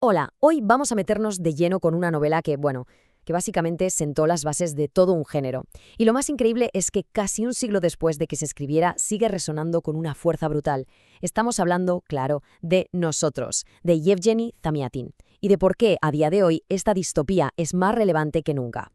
Hola, hoy vamos a meternos de lleno con una novela que básicamente sentó las bases de todo un género. Y lo más increíble es que casi un siglo después de que se escribiera sigue resonando con una fuerza brutal. Estamos hablando, claro, de Nosotros, de Yevgeny Zamyatin, y de por qué a día de hoy esta distopía es más relevante que nunca.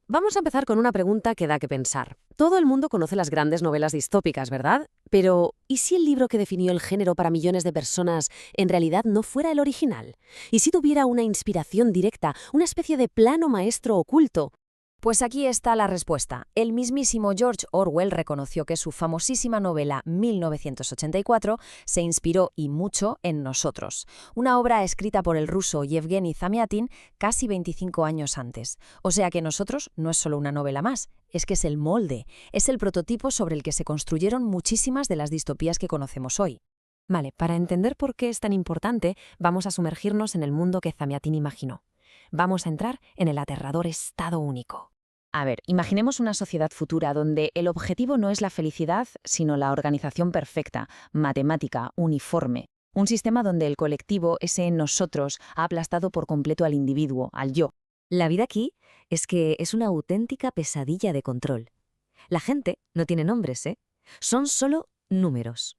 Vamos a empezar con una pregunta que da que pensar. Todo el mundo conoce las grandes novelas distópicas, ¿verdad? Pero, ¿y si el libro que definió el género para millones de personas en realidad no fuera el original? ¿Y si tuviera una inspiración directa, una especie de plano maestro oculto? Pues aquí está la respuesta. El mismísimo George Orwell reconoció que su famosísima novela 1984 se inspiró y mucho en Nosotros, una obra escrita por el ruso Yevgeny Zamyatin casi 25 años antes. O sea que Nosotros no es solo una novela más, es que es el molde, es el prototipo sobre el que se construyeron muchísimas de las distopías que conocemos hoy. Vale, para entender por qué es tan importante, vamos a sumergirnos en el mundo que Zamyatin imaginó. Vamos a entrar en el aterrador estado único. A ver, imaginemos una sociedad futura donde el objetivo no es la felicidad, sino la organización perfecta, matemática, uniforme. Un sistema donde el colectivo, ese nosotros, ha aplastado por completo al individuo, al yo. La vida aquí es que es una auténtica pesadilla de control. La gente no tiene nombres, ¿eh? Son solo números.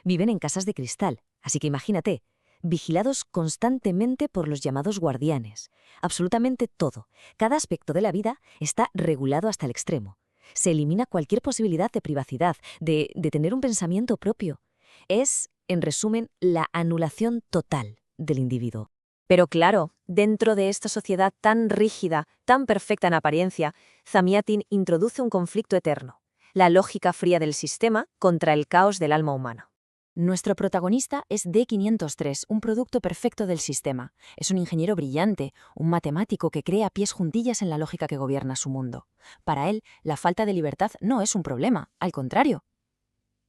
Viven en casas de cristal, así que imagínate, vigilados constantemente por los llamados guardianes. Absolutamente todo, cada aspecto de la vida está regulado hasta el extremo. Se elimina cualquier posibilidad de privacidad, de tener un pensamiento propio. Es, en resumen, la anulación total del individuo. Pero claro, dentro de esta sociedad tan rígida, tan perfecta en apariencia, Zamyatin introduce un conflicto eterno: la lógica fría del sistema contra el caos del alma humana. Nuestro protagonista es D503, un producto perfecto del sistema. Es un ingeniero brillante, un matemático que cree a pies juntillas en la lógica que gobierna su mundo. Para él, la falta de libertad no es un problema, al contrario,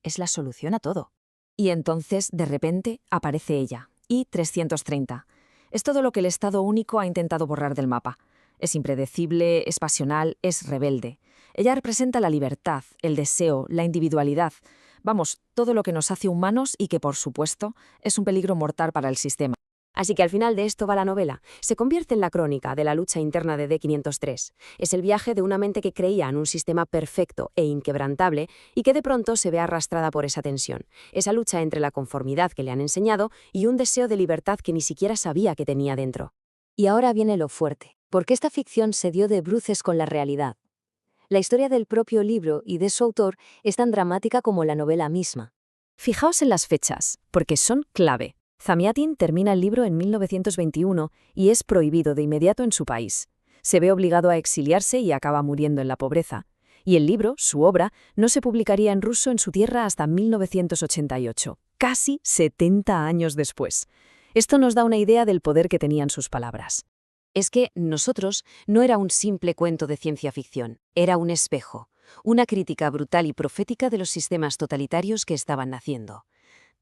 es la solución a todo. Y entonces, de repente, aparece ella, I-330. Es todo lo que el Estado único ha intentado borrar del mapa. Es impredecible, es pasional, es rebelde. Ella representa la libertad, el deseo, la individualidad. Vamos, todo lo que nos hace humanos y que, por supuesto, es un peligro mortal para el sistema. Así que al final de esto va la novela. Se convierte en la crónica de la lucha interna de D503. Es el viaje de una mente que creía en un sistema perfecto e inquebrantable y que de pronto se ve arrastrada por esa tensión. Esa lucha entre la conformidad que le han enseñado y un deseo de libertad que ni siquiera sabía que tenía dentro. Y ahora viene lo fuerte, porque esta ficción se dio de bruces con la realidad. La historia del propio libro y de su autor es tan dramática como la novela misma. Fijaos en las fechas, porque son clave. Zamyatin termina el libro en 1921 y es prohibido de inmediato en su país. Se ve obligado a exiliarse y acaba muriendo en la pobreza. Y el libro, su obra, no se publicaría en ruso en su tierra hasta 1988, casi 70 años después. Esto nos da una idea del poder que tenían sus palabras. Es que Nosotros no era un simple cuento de ciencia ficción, era un espejo, una crítica brutal y profética de los sistemas totalitarios que estaban naciendo.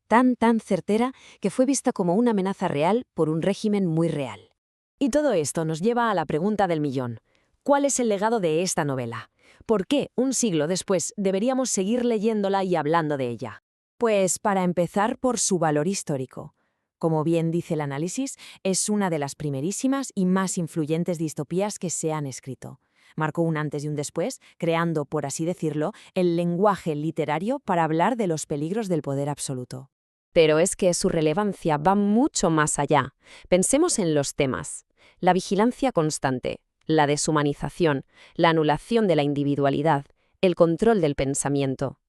Tan certera que fue vista como una amenaza real por un régimen muy real. Y todo esto nos lleva a la pregunta del millón. ¿Cuál es el legado de esta novela? ¿Por qué, un siglo después, deberíamos seguir leyéndola y hablando de ella? Pues para empezar, por su valor histórico. Como bien dice el análisis, es una de las primerísimas y más influyentes distopías que se han escrito. Marcó un antes y un después, creando, por así decirlo, el lenguaje literario para hablar de los peligros del poder absoluto. Pero es que su relevancia va mucho más allá. Pensemos en los temas: la vigilancia constante, la deshumanización, la anulación de la individualidad, el control del pensamiento.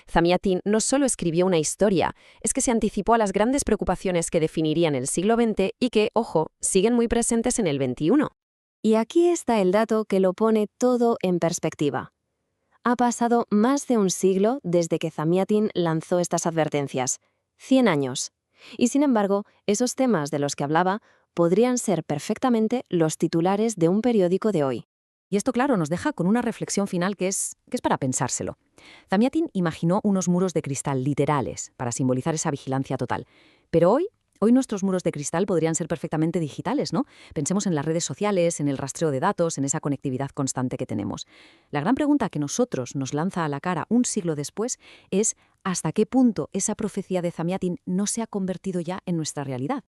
Zamyatin no solo escribió una historia, es que se anticipó a las grandes preocupaciones que definirían el siglo XX y que, ojo, siguen muy presentes en el XXI. Y aquí está el dato que lo pone todo en perspectiva. Ha pasado más de un siglo desde que Zamyatin lanzó estas advertencias. 100 años. Y sin embargo, esos temas de los que hablaba podrían ser perfectamente los titulares de un periódico de hoy. Y esto, claro, nos deja con una reflexión final que es para pensárselo. Zamyatin imaginó unos muros de cristal literales para simbolizar esa vigilancia total. Pero hoy nuestros muros de cristal podrían ser perfectamente digitales, ¿no? Pensemos en las redes sociales, en el rastreo de datos, en esa conectividad constante que tenemos. La gran pregunta que nosotros nos lanza a la cara un siglo después es: ¿hasta qué punto esa profecía de Zamyatin no se ha convertido ya en nuestra realidad?